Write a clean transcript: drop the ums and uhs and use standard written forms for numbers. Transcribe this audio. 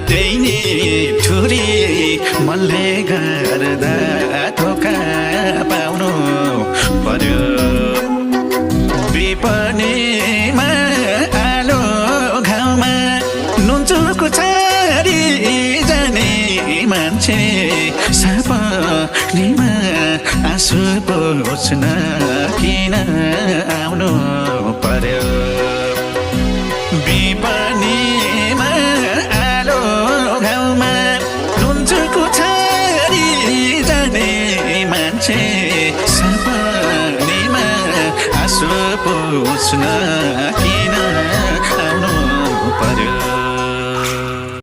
त्यही नि ठुरी मनले गर्दा धोका पाउनु पर्यो विपनीमा आलो घाउमा नुनचुको छाडी जाने मान्छे सपनीमा आँसु पोछ्न किन आउनु पर्यो विपनीमा आलो घाउमा नुनचुको छाडी जाने मान्छे सपनीमा आँसु पोछ्न